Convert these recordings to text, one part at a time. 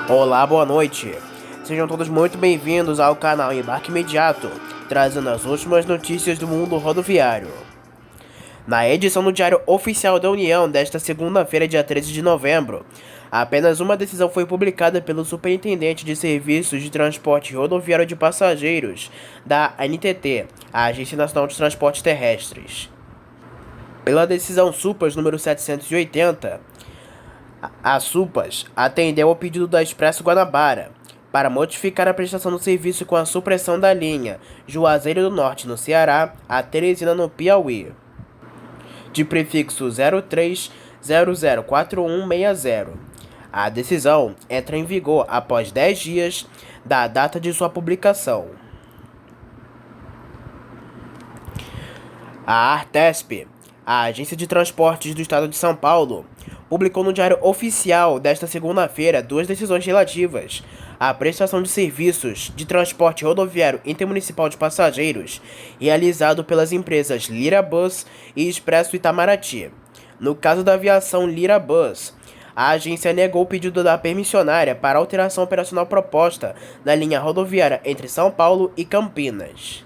Olá, boa noite. Sejam todos muito bem-vindos ao canal Embarque Imediato, trazendo as últimas notícias do mundo rodoviário. Na edição do Diário Oficial da União desta segunda-feira, dia 13 de novembro, apenas uma decisão foi publicada pelo Superintendente de Serviços de Transporte Rodoviário de Passageiros da ANTT, a Agência Nacional de Transportes Terrestres. Pela decisão SUPAS número 780, a SUPAS atendeu ao pedido da Expresso Guanabara para modificar a prestação do serviço com a supressão da linha Juazeiro do Norte, no Ceará, a Teresina, no Piauí, de prefixo 03004160. A decisão entra em vigor após 10 dias da data de sua publicação. A Artesp, a Agência de Transportes do Estado de São Paulo, publicou no Diário Oficial desta segunda-feira duas decisões relativas à prestação de serviços de transporte rodoviário intermunicipal de passageiros realizado pelas empresas Lira Bus e Expresso Itamaraty. No caso da aviação Lira Bus, a agência negou o pedido da permissionária para alteração operacional proposta na linha rodoviária entre São Paulo e Campinas.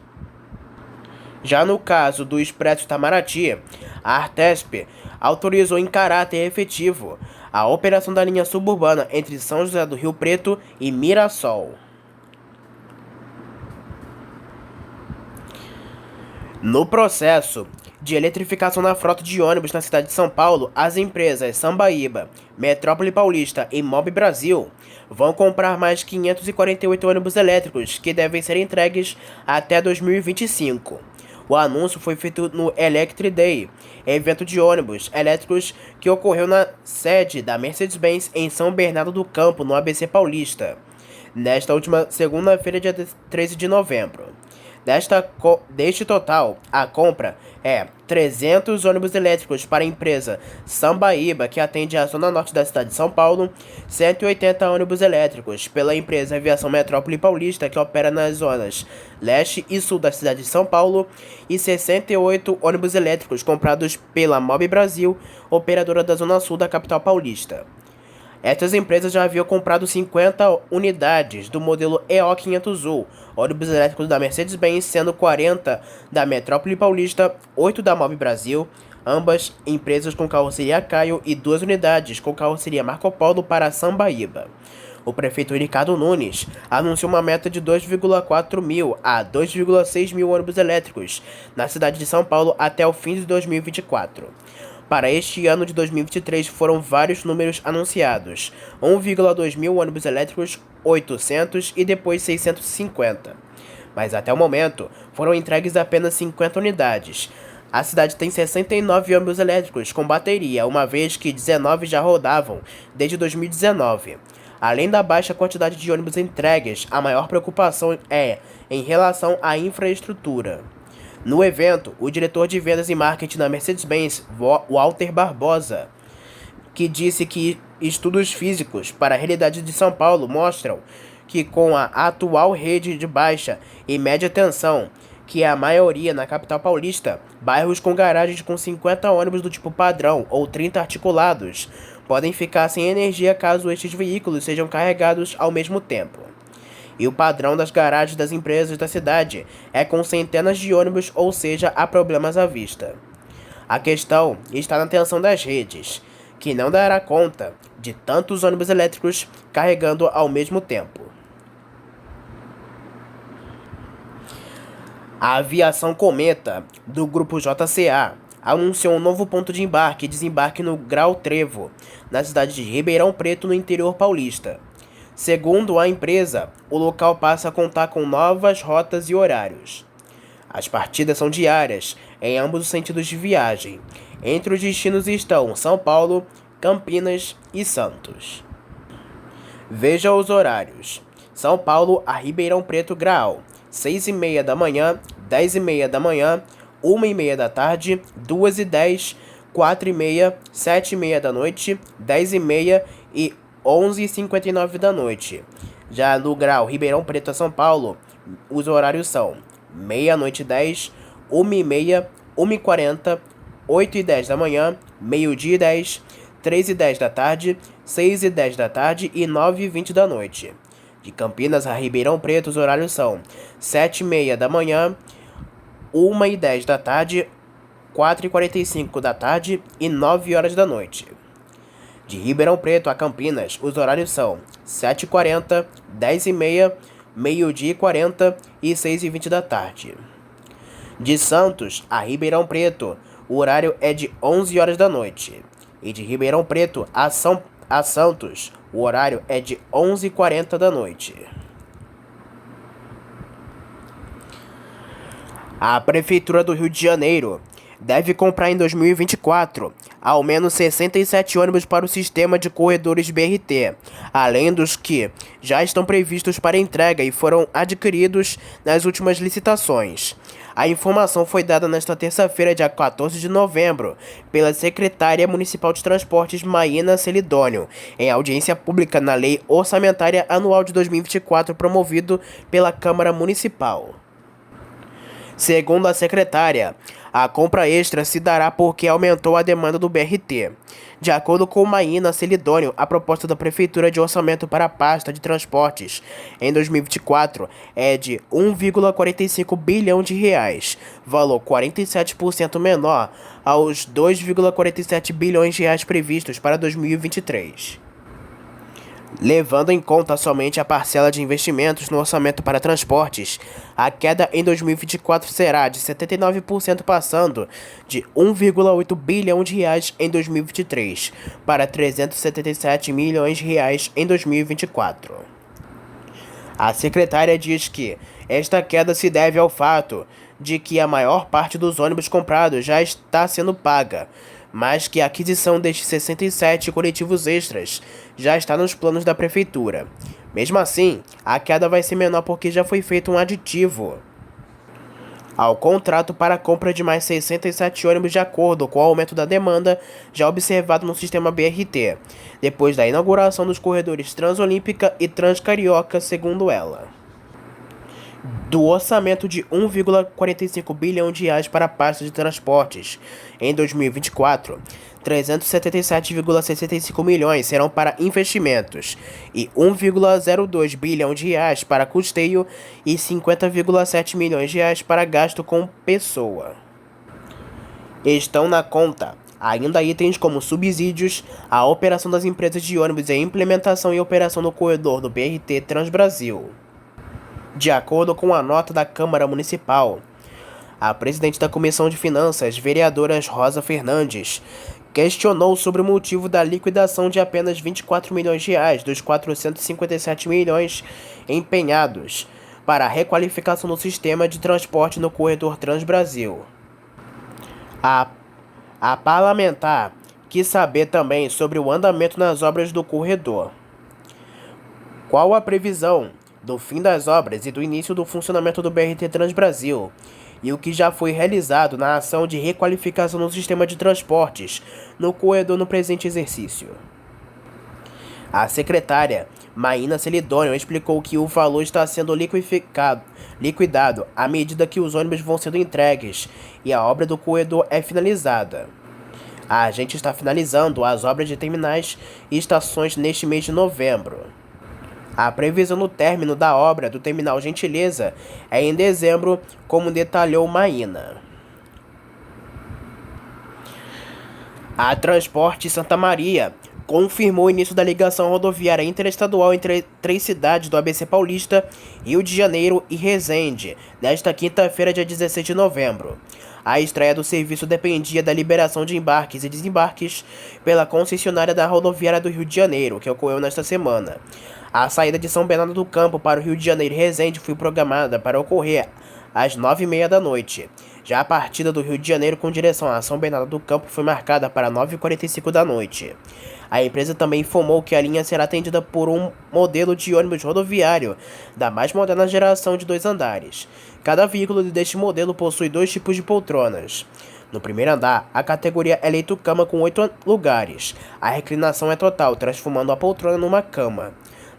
Já no caso do Expresso Itamaraty, a Artesp autorizou em caráter efetivo a operação da linha suburbana entre São José do Rio Preto e Mirassol. No processo de eletrificação na frota de ônibus na cidade de São Paulo, as empresas Sambaíba, Metrópole Paulista e Mob Brasil vão comprar mais 548 ônibus elétricos que devem ser entregues até 2025. O anúncio foi feito no Electric Day, evento de ônibus elétricos que ocorreu na sede da Mercedes-Benz em São Bernardo do Campo, no ABC Paulista, nesta última segunda-feira, dia 13 de novembro. Deste total, a compra é 300 ônibus elétricos para a empresa Sambaíba, que atende a zona norte da cidade de São Paulo, 180 ônibus elétricos pela empresa Aviação Metrópole Paulista, que opera nas zonas leste e sul da cidade de São Paulo, e 68 ônibus elétricos comprados pela Mob Brasil, operadora da zona sul da capital paulista. Estas empresas já haviam comprado 50 unidades do modelo EO500U, ônibus elétricos da Mercedes-Benz, sendo 40 da Metrópole Paulista, 8 da Mob Brasil, ambas empresas com carroceria Caio, e 2 unidades com carroceria Marco Polo para Sambaíba. O prefeito Ricardo Nunes anunciou uma meta de 2,4 mil a 2,6 mil ônibus elétricos na cidade de São Paulo até o fim de 2024. Para este ano de 2023 foram vários números anunciados: 1,2 mil ônibus elétricos, 800 e depois 650. Mas até o momento foram entregues apenas 50 unidades. A cidade tem 69 ônibus elétricos com bateria, uma vez que 19 já rodavam desde 2019. Além da baixa quantidade de ônibus entregues, a maior preocupação é em relação à infraestrutura. No evento, o diretor de vendas e marketing da Mercedes-Benz, Walter Barbosa, que disse que estudos físicos para a realidade de São Paulo mostram que com a atual rede de baixa e média tensão, que é a maioria na capital paulista, bairros com garagens com 50 ônibus do tipo padrão ou 30 articulados podem ficar sem energia caso estes veículos sejam carregados ao mesmo tempo. E o padrão das garagens das empresas da cidade é com centenas de ônibus, ou seja, há problemas à vista. A questão está na tensão das redes, que não dará conta de tantos ônibus elétricos carregando ao mesmo tempo. A aviação Cometa, do grupo JCA, anunciou um novo ponto de embarque e desembarque no Grau Trevo, na cidade de Ribeirão Preto, no interior paulista. Segundo a empresa, o local passa a contar com novas rotas e horários. As partidas são diárias, em ambos os sentidos de viagem. Entre os destinos estão São Paulo, Campinas e Santos. Veja os horários. São Paulo a Ribeirão Preto Grau, 6h30 da manhã, 10h30 da manhã, 1h30 da tarde, 2h10, 4h30, 7h30 da noite, 10h30 e 11h59 da noite. Já no Grau Ribeirão Preto a São Paulo, os horários são meia-noite e 10, 1h30, 1h40, 8h10 da manhã, meio-dia e 10, 3h10 da tarde, 6h10 da tarde e 9h20 da noite. De Campinas a Ribeirão Preto, os horários são 7h30 da manhã, 1h10 da tarde, 4h45 da tarde e 9 horas da noite. De Ribeirão Preto a Campinas, os horários são 7h40, 10h30, meio-dia e 40 e 6h20 da tarde. De Santos a Ribeirão Preto, o horário é de 11 horas da noite. E de Ribeirão Preto a Santos, o horário é de 11h40 da noite. A Prefeitura do Rio de Janeiro deve comprar em 2024 ao menos 67 ônibus para o sistema de corredores BRT, além dos que já estão previstos para entrega e foram adquiridos nas últimas licitações. A informação foi dada nesta terça-feira, dia 14 de novembro, pela secretária municipal de transportes Maína Celidônio, em audiência pública na Lei Orçamentária Anual de 2024, promovido pela Câmara Municipal. Segundo a secretária, a compra extra se dará porque aumentou a demanda do BRT. De acordo com Maína Celidônio, a proposta da Prefeitura de orçamento para a pasta de transportes em 2024 é de 1,45 bilhão de reais, valor 47% menor aos 2,47 bilhões de reais previstos para 2023. Levando em conta somente a parcela de investimentos no orçamento para transportes, a queda em 2024 será de 79%, passando de 1,8 bilhão de reais em 2023 para 377 milhões de reais em 2024. A secretária diz que esta queda se deve ao fato de que a maior parte dos ônibus comprados já está sendo paga, mas que a aquisição destes 67 coletivos extras já está nos planos da Prefeitura. Mesmo assim, a queda vai ser menor porque já foi feito um aditivo ao contrato para a compra de mais 67 ônibus de acordo com o aumento da demanda já observado no sistema BRT, depois da inauguração dos corredores Transolímpica e Transcarioca, segundo ela. Do orçamento de 1,45 bilhão de reais para a pasta de transportes em 2024, 377,65 milhões serão para investimentos e 1,02 bilhão de reais para custeio e 50,7 milhões de reais para gasto com pessoa. Estão na conta ainda itens como subsídios, a operação das empresas de ônibus e a implementação e operação do corredor do BRT Transbrasil. De acordo com a nota da Câmara Municipal, a presidente da Comissão de Finanças, vereadora Rosa Fernandes, questionou sobre o motivo da liquidação de apenas 24 milhões de reais dos 457 milhões empenhados para a requalificação do sistema de transporte no corredor Transbrasil. A parlamentar quis saber também sobre o andamento nas obras do corredor. Qual a previsão do fim das obras e do início do funcionamento do BRT Transbrasil, e o que já foi realizado na ação de requalificação no sistema de transportes no corredor no presente exercício. A secretária Maína Celidônio explicou que o valor está sendo liquidado à medida que os ônibus vão sendo entregues e a obra do corredor é finalizada. A agente está finalizando as obras de terminais e estações neste mês de novembro. A previsão do término da obra do Terminal Gentileza é em dezembro, como detalhou Maína. A Transporte Santa Maria confirmou o início da ligação rodoviária interestadual entre três cidades do ABC Paulista, Rio de Janeiro e Resende, nesta quinta-feira, dia 16 de novembro. A estreia do serviço dependia da liberação de embarques e desembarques pela concessionária da rodoviária do Rio de Janeiro, que ocorreu nesta semana. A saída de São Bernardo do Campo para o Rio de Janeiro e Resende foi programada para ocorrer às 9h30 da noite. Já a partida do Rio de Janeiro com direção a São Bernardo do Campo foi marcada para 9h45 da noite. A empresa também informou que a linha será atendida por um modelo de ônibus rodoviário da mais moderna geração de 2 andares. Cada veículo deste modelo possui 2 tipos de poltronas. No primeiro andar, a categoria é leito-cama com 8 lugares. A reclinação é total, transformando a poltrona numa cama.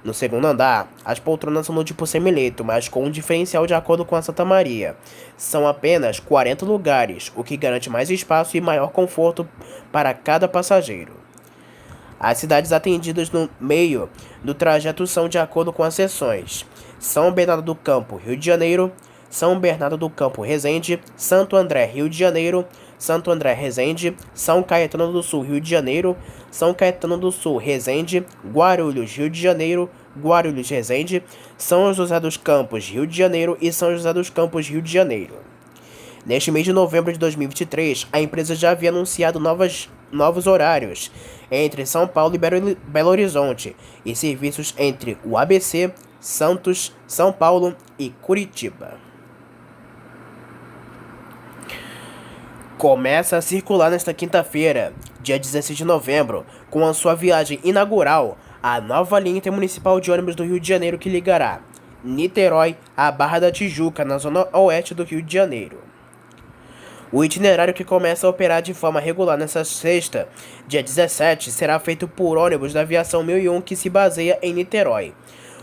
No segundo andar, as poltronas são do tipo semileito, mas com um diferencial de acordo com a Santa Maria. São apenas 40 lugares, o que garante mais espaço e maior conforto para cada passageiro. As cidades atendidas no meio do trajeto são de acordo com as seções: São Bernardo do Campo, Rio de Janeiro; São Bernardo do Campo, Resende; Santo André, Rio de Janeiro; Santo André, Resende; São Caetano do Sul, Rio de Janeiro; São Caetano do Sul, Resende; Guarulhos, Rio de Janeiro; Guarulhos, Resende; São José dos Campos, Rio de Janeiro e São José dos Campos, Rio de Janeiro. Neste mês de novembro de 2023, a empresa já havia anunciado novos horários entre São Paulo e Belo Horizonte e serviços entre o ABC, Santos, São Paulo e Curitiba. Começa a circular nesta quinta-feira, dia 16 de novembro, com a sua viagem inaugural, a nova linha intermunicipal de ônibus do Rio de Janeiro que ligará Niterói à Barra da Tijuca, na zona oeste do Rio de Janeiro. O itinerário, que começa a operar de forma regular nesta sexta, dia 17, será feito por ônibus da Aviação 1001 que se baseia em Niterói.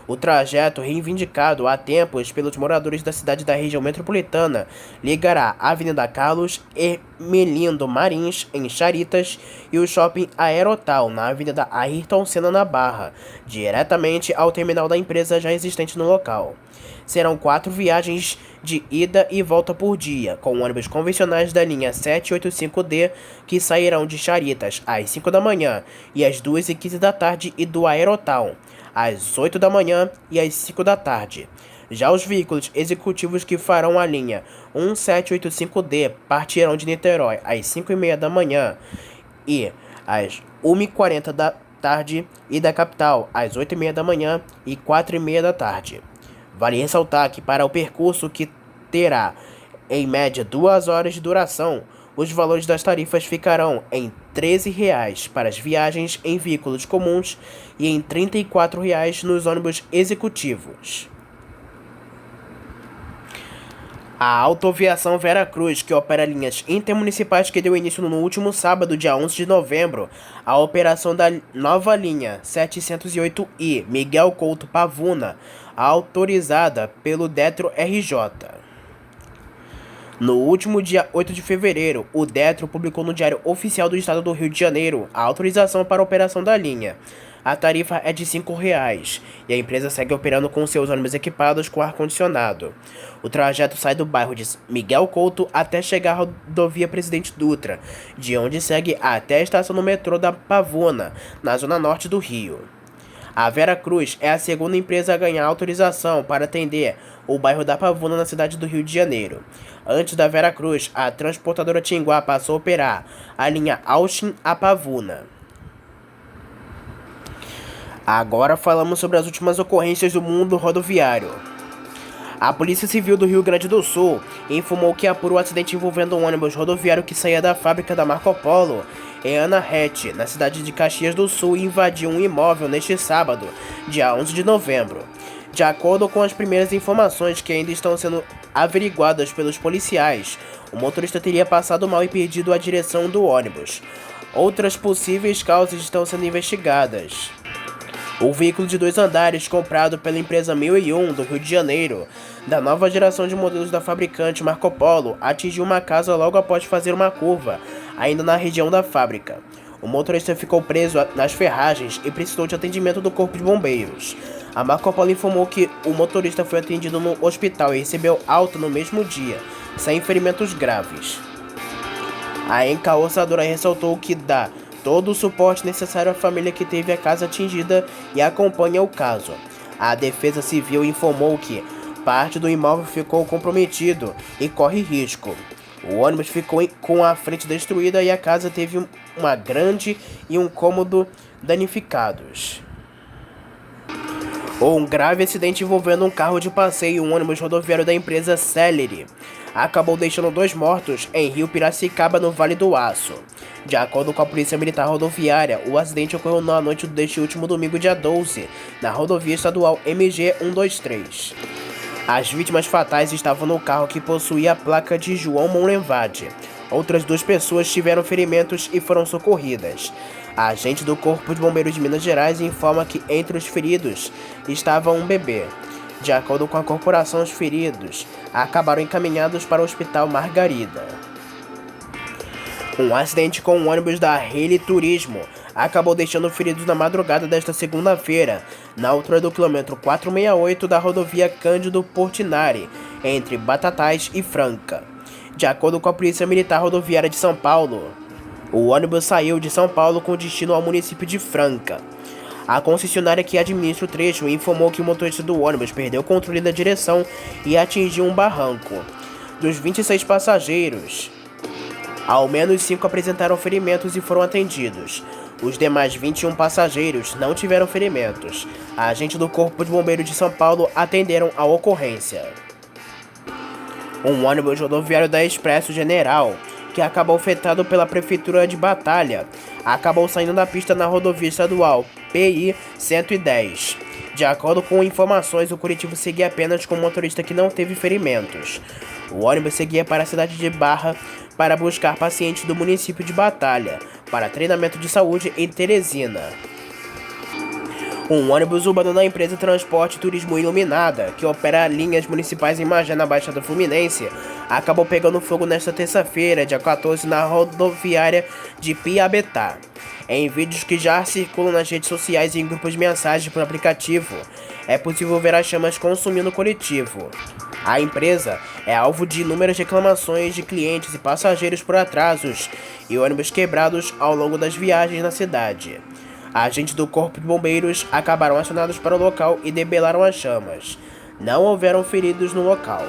O trajeto, reivindicado há tempos pelos moradores da cidade da região metropolitana, ligará a Avenida Carlos Hermelindo Marins, em Charitas, e o Shopping Aerotal, na Avenida Ayrton Senna, na Barra, diretamente ao terminal da empresa já existente no local. Serão 4 viagens de ida e volta por dia, com ônibus convencionais da linha 785D, que sairão de Charitas às 5 da manhã e às 2h15 da tarde, e do Aerotal às 8 da manhã e às 5 da tarde. Já os veículos executivos que farão a linha 1785D partirão de Niterói às 5h30 da manhã e às 1h40 da tarde, e da capital às 8h30 da manhã e 4h30 da tarde. Vale ressaltar que, para o percurso, que terá em média 2 horas de duração, os valores das tarifas ficarão em R$ 13,00 para as viagens em veículos comuns e em R$ 34,00 nos ônibus executivos. A Autoaviação Vera Cruz, que opera linhas intermunicipais, que deu início no último sábado, dia 11 de novembro, a operação da nova linha 708I Miguel Couto Pavuna, autorizada pelo Detro RJ. No último dia 8 de fevereiro, o Detro publicou no Diário Oficial do Estado do Rio de Janeiro a autorização para a operação da linha. A tarifa é de R$ 5,00 e a empresa segue operando com seus ônibus equipados com ar-condicionado. O trajeto sai do bairro de Miguel Couto até chegar à rodovia Presidente Dutra, de onde segue até a estação do metrô da Pavuna, na zona norte do Rio. A Vera Cruz é a segunda empresa a ganhar autorização para atender o bairro da Pavuna, na cidade do Rio de Janeiro. Antes da Vera Cruz, a transportadora Tinguá passou a operar a linha Austin a Pavuna. Agora falamos sobre as últimas ocorrências do mundo rodoviário. A Polícia Civil do Rio Grande do Sul informou que apurou o acidente envolvendo um ônibus rodoviário que saía da fábrica da Marco Polo em Anahead, na cidade de Caxias do Sul, e invadiu um imóvel neste sábado, dia 11 de novembro. De acordo com as primeiras informações, que ainda estão sendo averiguadas pelos policiais, o motorista teria passado mal e perdido a direção do ônibus. Outras possíveis causas estão sendo investigadas. O veículo de 2 andares, comprado pela empresa 1001 do Rio de Janeiro, da nova geração de modelos da fabricante Marco Polo, atingiu uma casa logo após fazer uma curva, ainda na região da fábrica. O motorista ficou preso nas ferragens e precisou de atendimento do Corpo de Bombeiros. A Marco Polo informou que o motorista foi atendido no hospital e recebeu alta no mesmo dia, sem ferimentos graves. A encalçadora ressaltou que dá todo o suporte necessário à família que teve a casa atingida e acompanha o caso. A Defesa Civil informou que parte do imóvel ficou comprometido e corre risco. O ônibus ficou com a frente destruída e a casa teve uma grande e um cômodo danificados. Um grave acidente envolvendo um carro de passeio e um ônibus rodoviário da empresa Celery acabou deixando 2 mortos em Rio Piracicaba, no Vale do Aço. De acordo com a Polícia Militar Rodoviária, o acidente ocorreu na noite deste último domingo, dia 12, na rodovia estadual MG 123. As vítimas fatais estavam no carro, que possuía a placa de João Monlevade. Outras 2 pessoas tiveram ferimentos e foram socorridas. A agente do Corpo de Bombeiros de Minas Gerais informa que entre os feridos estava um bebê. De acordo com a corporação, os feridos acabaram encaminhados para o Hospital Margarida. Um acidente com um ônibus da Rede Turismo acabou deixando feridos na madrugada desta segunda-feira, na altura do quilômetro 468 da rodovia Cândido Portinari, entre Batatais e Franca. De acordo com a Polícia Militar Rodoviária de São Paulo, o ônibus saiu de São Paulo com destino ao município de Franca. A concessionária que administra o trecho informou que o motorista do ônibus perdeu o controle da direção e atingiu um barranco. Dos 26 passageiros, ao menos 5 apresentaram ferimentos e foram atendidos. Os demais 21 passageiros não tiveram ferimentos. Agentes do Corpo de Bombeiros de São Paulo atenderam a ocorrência. Um ônibus rodoviário da Expresso General, que acabou afetado pela Prefeitura de Batalha, acabou saindo da pista na rodovia estadual PI 110. De acordo com informações, o coletivo seguia apenas com um motorista que não teve ferimentos. O ônibus seguia para a cidade de Barra para buscar pacientes do município de Batalha para treinamento de saúde em Teresina. Um ônibus urbano da empresa Transporte e Turismo Iluminada, que opera linhas municipais em Magé, na Baixada Fluminense, acabou pegando fogo nesta terça-feira, dia 14, na rodoviária de Piabetá. Em vídeos que já circulam nas redes sociais e em grupos de mensagens por aplicativo, é possível ver as chamas consumindo o coletivo. A empresa é alvo de inúmeras reclamações de clientes e passageiros por atrasos e ônibus quebrados ao longo das viagens na cidade. Agentes do Corpo de Bombeiros acabaram acionados para o local e debelaram as chamas. Não houveram feridos no local.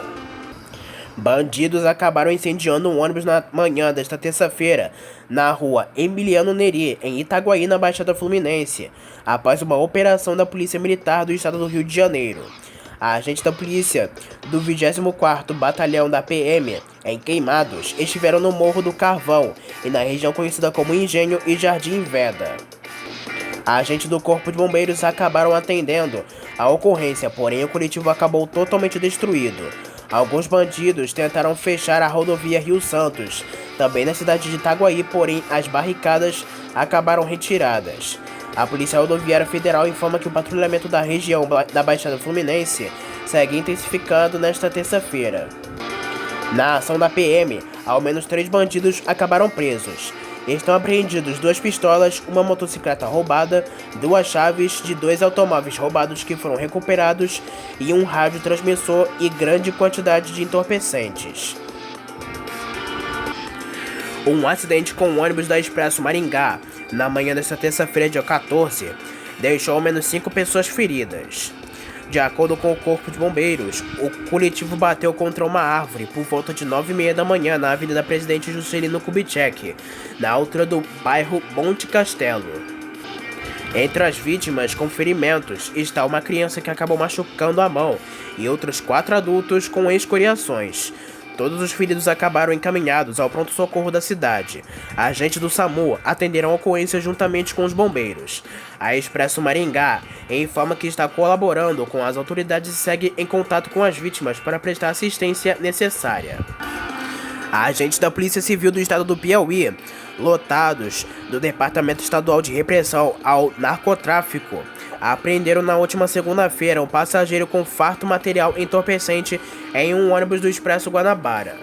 Bandidos acabaram incendiando um ônibus na manhã desta terça-feira, na rua Emiliano Neri, em Itaguaí, na Baixada Fluminense, após uma operação da Polícia Militar do Estado do Rio de Janeiro. Agentes da polícia do 24º Batalhão da PM, em Queimados, estiveram no Morro do Carvão e na região conhecida como Engenho e Jardim Veda. Agentes do Corpo de Bombeiros acabaram atendendo a ocorrência, porém o coletivo acabou totalmente destruído. Alguns bandidos tentaram fechar a rodovia Rio Santos, também na cidade de Itaguaí, porém as barricadas acabaram retiradas. A Polícia Rodoviária Federal informa que o patrulhamento da região da Baixada Fluminense segue intensificando nesta terça-feira. Na ação da PM, ao menos 3 bandidos acabaram presos. Estão apreendidos 2 pistolas, uma motocicleta roubada, 2 chaves de 2 automóveis roubados que foram recuperados e um radiotransmissor e grande quantidade de entorpecentes. Um acidente com o ônibus da Expresso Maringá, na manhã desta terça-feira, dia 14, deixou ao menos 5 pessoas feridas. De acordo com o Corpo de Bombeiros, o coletivo bateu contra uma árvore por volta de 9h30 da manhã na Avenida Presidente Juscelino Kubitschek, na altura do bairro Monte Castelo. Entre as vítimas com ferimentos está uma criança que acabou machucando a mão e outros 4 adultos com escoriações. Todos os feridos acabaram encaminhados ao pronto-socorro da cidade. Agentes do SAMU atenderam a ocorrência juntamente com os bombeiros. A Expresso Maringá informa que está colaborando com as autoridades e segue em contato com as vítimas para prestar assistência necessária. Agentes da Polícia Civil do Estado do Piauí, lotados do Departamento Estadual de Repressão ao Narcotráfico, apreenderam na última segunda-feira um passageiro com farto material entorpecente em um ônibus do Expresso Guanabara.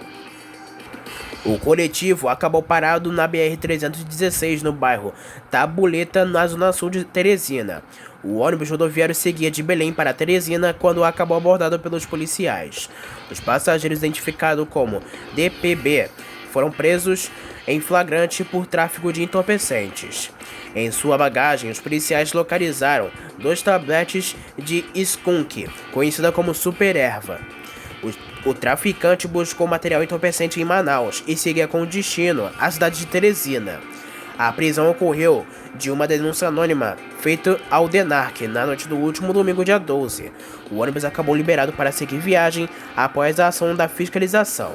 O coletivo acabou parado na BR-316, no bairro Tabuleta, na zona sul de Teresina. O ônibus rodoviário seguia de Belém para Teresina quando acabou abordado pelos policiais. Os passageiros, identificados como DPB, foram presos em flagrante por tráfico de entorpecentes. Em sua bagagem, os policiais localizaram 2 tabletes de skunk, conhecida como super erva. O traficante buscou material entorpecente em Manaus e seguia com destino à cidade de Teresina. A prisão ocorreu de uma denúncia anônima feita ao DENARC na noite do último domingo, dia 12. O ônibus acabou liberado para seguir viagem após a ação da fiscalização.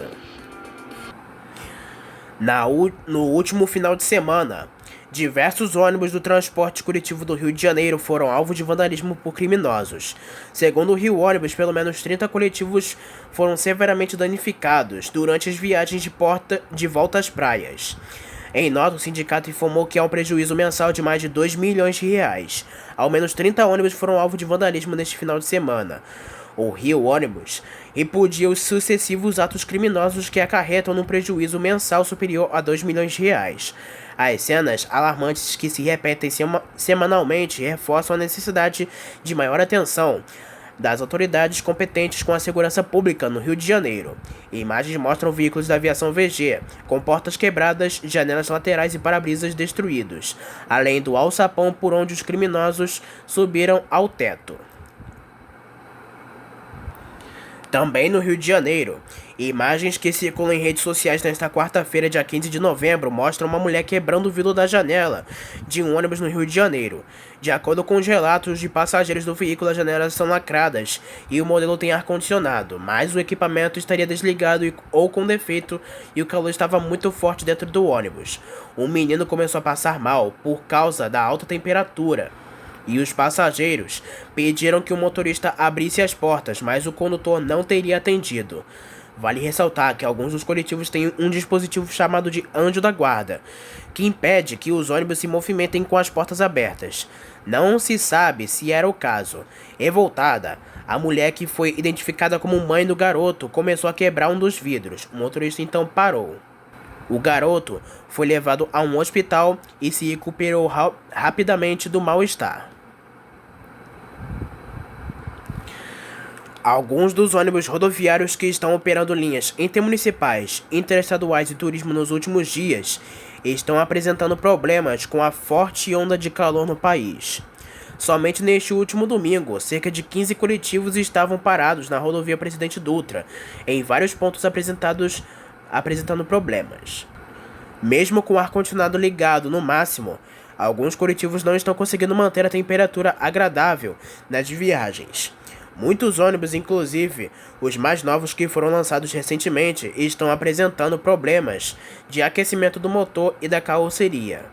No último final de semana, diversos ônibus do transporte coletivo do Rio de Janeiro foram alvo de vandalismo por criminosos. Segundo o Rio Ônibus, pelo menos 30 coletivos foram severamente danificados durante as viagens de volta às praias. Em nota, o sindicato informou que há um prejuízo mensal de mais de R$ 2 milhões. Ao menos 30 ônibus foram alvo de vandalismo neste final de semana. o Rio Ônibus, repudia os sucessivos atos criminosos que acarretam num prejuízo mensal superior a 2 milhões de reais. As cenas alarmantes que se repetem semanalmente reforçam a necessidade de maior atenção das autoridades competentes com a segurança pública no Rio de Janeiro. Imagens mostram veículos da aviação VG, com portas quebradas, janelas laterais e para-brisas destruídos, além do alçapão por onde os criminosos subiram ao teto. Também no Rio de Janeiro, imagens que circulam em redes sociais nesta quarta-feira, dia 15 de novembro, mostram uma mulher quebrando o vidro da janela de um ônibus no Rio de Janeiro. De acordo com os relatos de passageiros do veículo, as janelas são lacradas e o modelo tem ar-condicionado, mas o equipamento estaria desligado ou com defeito e o calor estava muito forte dentro do ônibus. Um menino começou a passar mal por causa da alta temperatura e os passageiros pediram que o motorista abrisse as portas, mas o condutor não teria atendido. Vale ressaltar que alguns dos coletivos têm um dispositivo chamado de anjo da guarda, que impede que os ônibus se movimentem com as portas abertas. Não se sabe se era o caso. Revoltada, a mulher, que foi identificada como mãe do garoto, começou a quebrar um dos vidros. O motorista então parou. O garoto foi levado a um hospital e se recuperou rapidamente do mal-estar. Alguns dos ônibus rodoviários que estão operando linhas intermunicipais, interestaduais e turismo nos últimos dias estão apresentando problemas com a forte onda de calor no país. Somente neste último domingo, cerca de 15 coletivos estavam parados na rodovia Presidente Dutra, em vários pontos apresentando problemas. Mesmo com o ar-condicionado ligado no máximo, alguns coletivos não estão conseguindo manter a temperatura agradável nas viagens. Muitos ônibus, inclusive os mais novos que foram lançados recentemente, estão apresentando problemas de aquecimento do motor e da carroceria.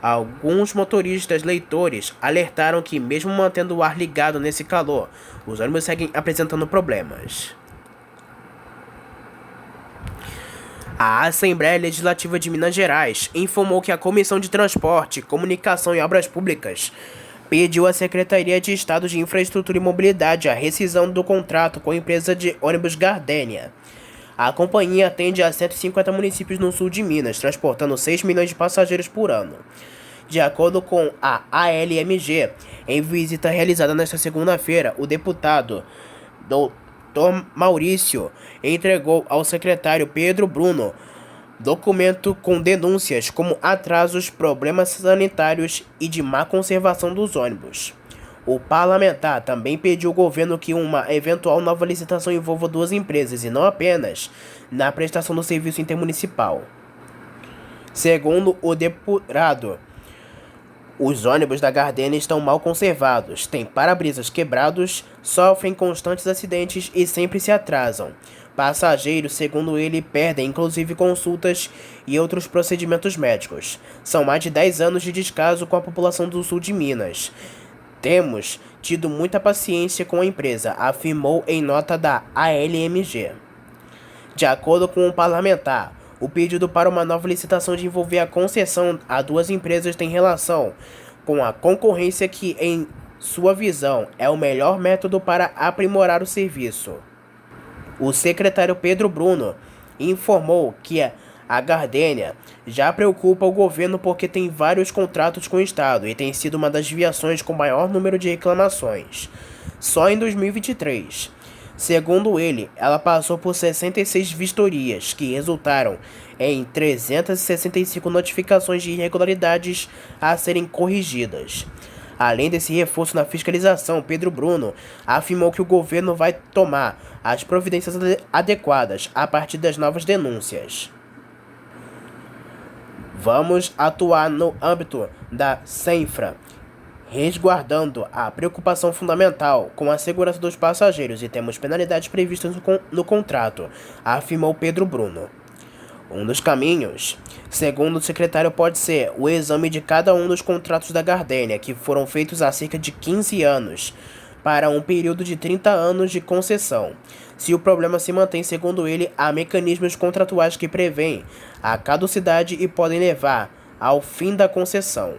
Alguns motoristas leitores alertaram que, mesmo mantendo o ar ligado nesse calor, os ônibus seguem apresentando problemas. A Assembleia Legislativa de Minas Gerais informou que a Comissão de Transporte, Comunicação e Obras Públicas pediu à Secretaria de Estado de Infraestrutura e Mobilidade a rescisão do contrato com a empresa de ônibus Gardenia. A companhia atende a 150 municípios no sul de Minas, transportando 6 milhões de passageiros por ano. De acordo com a ALMG, em visita realizada nesta segunda-feira, o deputado Dr. Maurício entregou ao secretário Pedro Bruno documento com denúncias como atrasos, problemas sanitários e de má conservação dos ônibus. O parlamentar também pediu ao governo que uma eventual nova licitação envolva duas empresas e não apenas na prestação do serviço intermunicipal. Segundo o deputado, os ônibus da Gardenia estão mal conservados, têm para-brisas quebrados, sofrem constantes acidentes e sempre se atrasam. Passageiros, segundo ele, perdem inclusive consultas e outros procedimentos médicos. São mais de 10 anos de descaso com a população do sul de Minas. Temos tido muita paciência com a empresa, afirmou em nota da ALMG. De acordo com o parlamentar, o pedido para uma nova licitação de envolver a concessão a duas empresas tem relação com a concorrência que, em sua visão, é o melhor método para aprimorar o serviço. O secretário Pedro Bruno informou que a Gardenia já preocupa o governo porque tem vários contratos com o Estado e tem sido uma das viações com maior número de reclamações. Só em 2023, segundo ele, ela passou por 66 vistorias, que resultaram em 365 notificações de irregularidades a serem corrigidas. Além desse reforço na fiscalização, Pedro Bruno afirmou que o governo vai tomar as providências adequadas a partir das novas denúncias. Vamos atuar no âmbito da CENFRA, resguardando a preocupação fundamental com a segurança dos passageiros e temos penalidades previstas no contrato, afirmou Pedro Bruno. Um dos caminhos, segundo o secretário, pode ser o exame de cada um dos contratos da Gardenia, que foram feitos há cerca de 15 anos, para um período de 30 anos de concessão. Se o problema se mantém, segundo ele, há mecanismos contratuais que prevêem a caducidade e podem levar ao fim da concessão.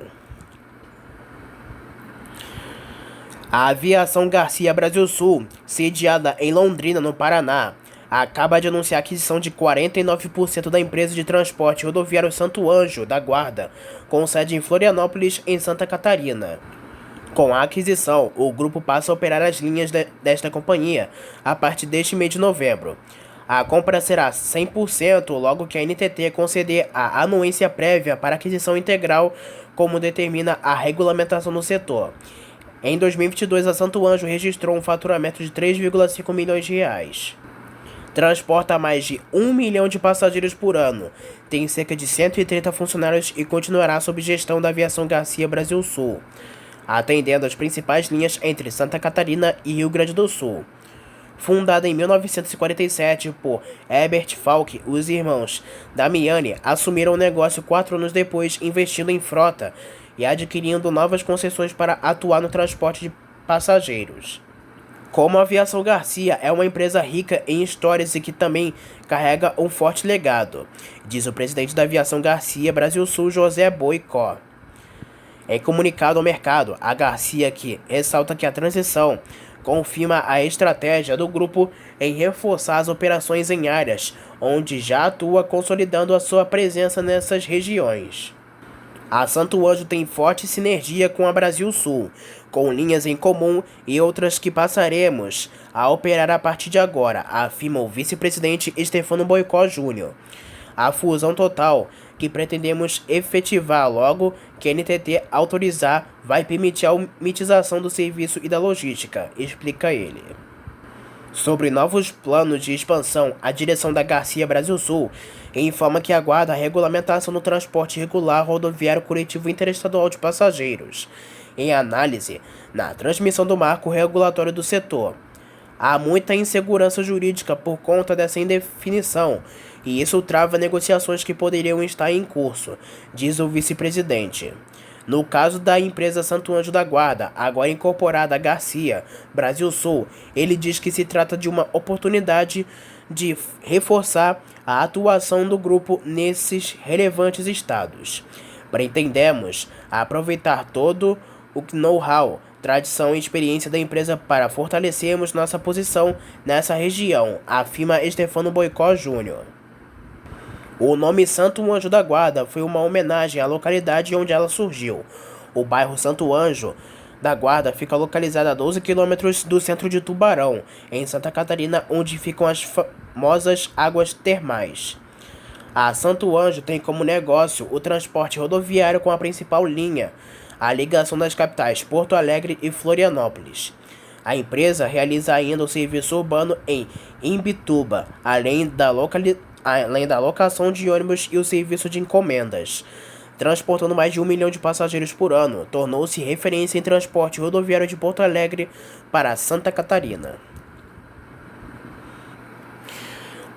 A Aviação Garcia Brasil Sul, sediada em Londrina, no Paraná, acaba de anunciar a aquisição de 49% da empresa de transporte rodoviário Santo Anjo da Guarda, com sede em Florianópolis, em Santa Catarina. Com a aquisição, o grupo passa a operar as linhas desta companhia a partir deste mês de novembro. A compra será 100%, logo que a NTT conceder a anuência prévia para aquisição integral, como determina a regulamentação do setor. Em 2022, a Santo Anjo registrou um faturamento de 3,5 milhões de reais. Transporta mais de 1 milhão de passageiros por ano, tem cerca de 130 funcionários e continuará sob gestão da Aviação Garcia Brasil Sul, atendendo as principais linhas entre Santa Catarina e Rio Grande do Sul. Fundada em 1947 por Herbert Falck, os irmãos Damiani assumiram o negócio 4 anos depois, investindo em frota e adquirindo novas concessões para atuar no transporte de passageiros. Como a Aviação Garcia é uma empresa rica em histórias e que também carrega um forte legado, diz o presidente da Aviação Garcia Brasil Sul, José Boicó. Em comunicado ao mercado, a Garcia que ressalta que a transição confirma a estratégia do grupo em reforçar as operações em áreas onde já atua, consolidando a sua presença nessas regiões. A Santo Anjo tem forte sinergia com a Brasil Sul, com linhas em comum e outras que passaremos a operar a partir de agora, afirma o vice-presidente Stefano Boicó Júnior. A fusão total que pretendemos efetivar logo que a NTT autorizar vai permitir a otimização do serviço e da logística, explica ele. Sobre novos planos de expansão, a direção da Garcia Brasil Sul informa que aguarda a regulamentação do transporte regular rodoviário coletivo interestadual de passageiros, em análise na transmissão do marco regulatório do setor. Há muita insegurança jurídica por conta dessa indefinição, e isso trava negociações que poderiam estar em curso, diz o vice-presidente. No caso da empresa Santo Anjo da Guarda, agora incorporada a Garcia Brasil Sul, ele diz que se trata de uma oportunidade de reforçar a atuação do grupo nesses relevantes estados. Pretendemos aproveitar todo o know-how, tradição e experiência da empresa para fortalecermos nossa posição nessa região, afirma Stefano Boicó Júnior. O nome Santo Anjo da Guarda foi uma homenagem à localidade onde ela surgiu. O bairro Santo Anjo da Guarda fica localizado a 12 quilômetros do centro de Tubarão, em Santa Catarina, onde ficam as famosas águas termais. A Santo Anjo tem como negócio o transporte rodoviário com a principal linha, a ligação das capitais Porto Alegre e Florianópolis. A empresa realiza ainda o serviço urbano em Imbituba, além da locação de ônibus e o serviço de encomendas. Transportando mais de 1 milhão de passageiros por ano, tornou-se referência em transporte rodoviário de Porto Alegre para Santa Catarina.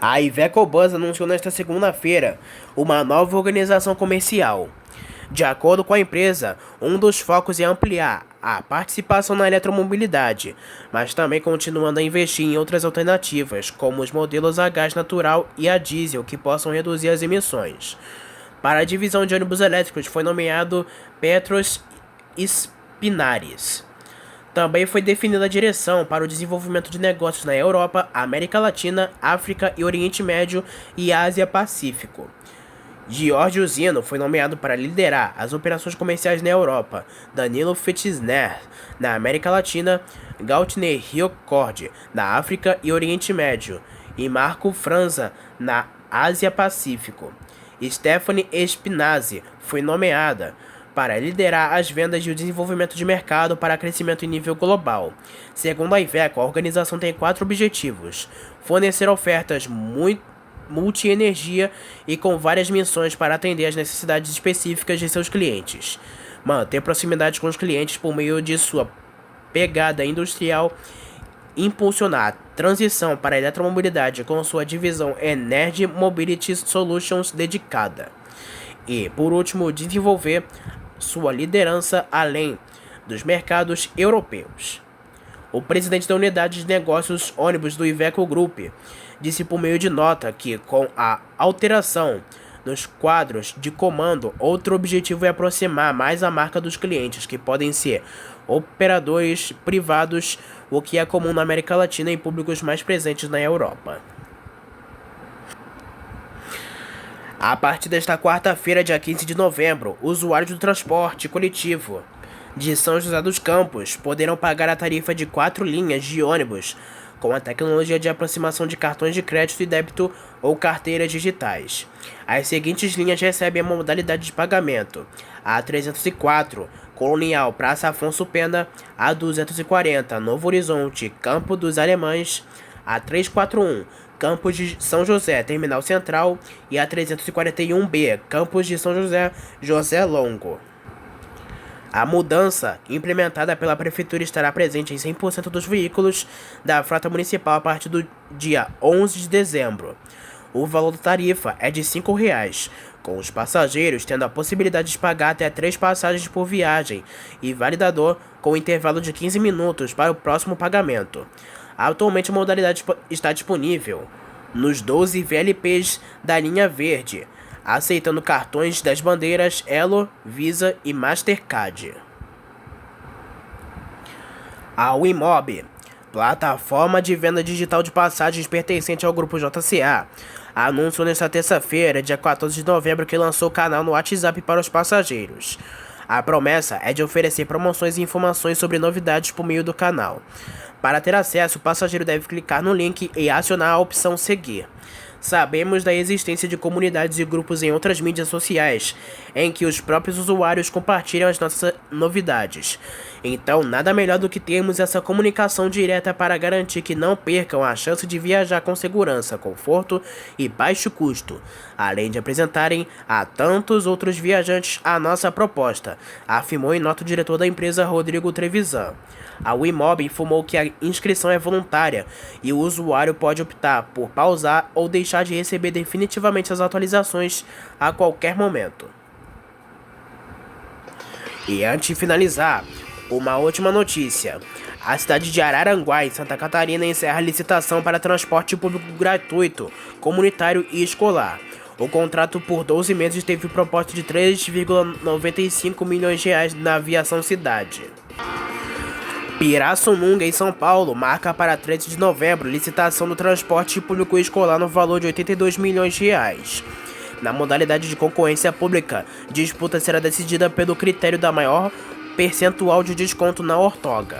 A Iveco Bus anunciou nesta segunda-feira uma nova organização comercial. De acordo com a empresa, um dos focos é ampliar a participação na eletromobilidade, mas também continuando a investir em outras alternativas, como os modelos a gás natural e a diesel, que possam reduzir as emissões. Para a divisão de ônibus elétricos foi nomeado Petros Spinaris. Também foi definida a direção para o desenvolvimento de negócios na Europa, América Latina, África e Oriente Médio e Ásia-Pacífico. Giorgio Zino foi nomeado para liderar as operações comerciais na Europa, Danilo Fetisner na América Latina, Gautner Riocord na África e Oriente Médio e Marco Franza na Ásia-Pacífico. Stephanie Spinazzi foi nomeada para liderar as vendas e o desenvolvimento de mercado para crescimento em nível global. Segundo a Iveco, a organização tem 4 objetivos: fornecer ofertas multi-energia e com várias missões para atender às necessidades específicas de seus clientes, manter proximidade com os clientes por meio de sua pegada industrial, impulsionar a transição para a eletromobilidade com sua divisão Energy Mobility Solutions dedicada e, por último, desenvolver sua liderança além dos mercados europeus. O presidente da unidade de negócios ônibus do Iveco Group disse por meio de nota que, com a alteração nos quadros de comando. Outro objetivo é aproximar mais a marca dos clientes, que podem ser operadores privados, o que é comum na América Latina e públicos mais presentes na Europa. A partir desta quarta-feira, dia 15 de novembro, usuários do transporte coletivo de São José dos Campos poderão pagar a tarifa de 4 linhas de ônibus com a tecnologia de aproximação de cartões de crédito e débito ou carteiras digitais. As seguintes linhas recebem a modalidade de pagamento: a 304, Colonial, Praça Afonso Pena; a 240, Novo Horizonte, Campo dos Alemães; a 341, Campos de São José, Terminal Central; e a 341B, Campos de São José, José Longo. A mudança implementada pela Prefeitura estará presente em 100% dos veículos da frota municipal a partir do dia 11 de dezembro. O valor da tarifa é de R$ 5,00, com os passageiros tendo a possibilidade de pagar até 3 passagens por viagem e validador com intervalo de 15 minutos para o próximo pagamento. Atualmente a modalidade está disponível nos 12 VLPs da linha verde, aceitando cartões das bandeiras Elo, Visa e Mastercard. A Wimob, plataforma de venda digital de passagens pertencente ao grupo JCA, anunciou nesta terça-feira, dia 14 de novembro, que lançou o canal no WhatsApp para os passageiros. A promessa é de oferecer promoções e informações sobre novidades por meio do canal. Para ter acesso, o passageiro deve clicar no link e acionar a opção seguir. Sabemos da existência de comunidades e grupos em outras mídias sociais, em que os próprios usuários compartilham as nossas novidades. Então, nada melhor do que termos essa comunicação direta para garantir que não percam a chance de viajar com segurança, conforto e baixo custo, além de apresentarem a tantos outros viajantes a nossa proposta, afirmou em nota o diretor da empresa, Rodrigo Trevisan. A Wimob informou que a inscrição é voluntária e o usuário pode optar por pausar ou deixar de receber definitivamente as atualizações a qualquer momento. E antes de finalizar, uma última notícia. A cidade de Araranguá, em Santa Catarina, encerra a licitação para transporte público gratuito, comunitário e escolar. O contrato por 12 meses teve proposta de R$ 3,95 milhões na Aviação Cidade. Pirassununga, em São Paulo, marca para 13 de novembro licitação do transporte público escolar no valor de R$ 82 milhões. Na modalidade de concorrência pública, disputa será decidida pelo critério da maior percentual de desconto na outorga.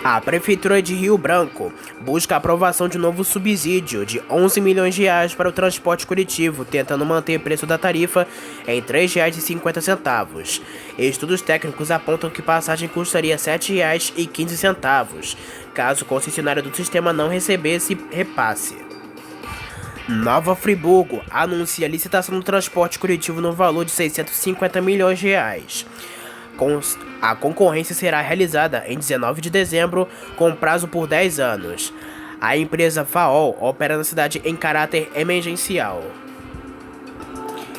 A Prefeitura de Rio Branco busca a aprovação de novo subsídio de R$ 11 milhões para o transporte coletivo, tentando manter o preço da tarifa em R$ 3,50. Estudos técnicos apontam que passagem custaria R$ 7,15, caso o concessionário do sistema não recebesse repasse. Nova Friburgo anuncia a licitação do transporte coletivo no valor de R$ 650 milhões. A concorrência será realizada em 19 de dezembro, com prazo por 10 anos. A empresa FAOL opera na cidade em caráter emergencial.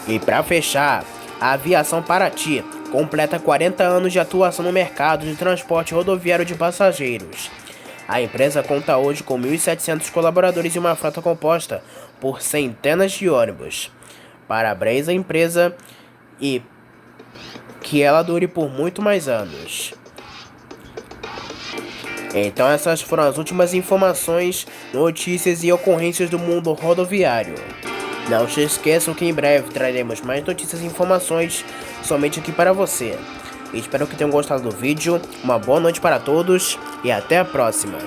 E para fechar, a Aviação Paraty completa 40 anos de atuação no mercado de transporte rodoviário de passageiros. A empresa conta hoje com 1.700 colaboradores e uma frota composta por centenas de ônibus. Parabéns à empresa e que ela dure por muito mais anos. Então essas foram as últimas informações, notícias e ocorrências do mundo rodoviário. Não se esqueçam que em breve traremos mais notícias e informações somente aqui para você. Espero que tenham gostado do vídeo, uma boa noite para todos e até a próxima.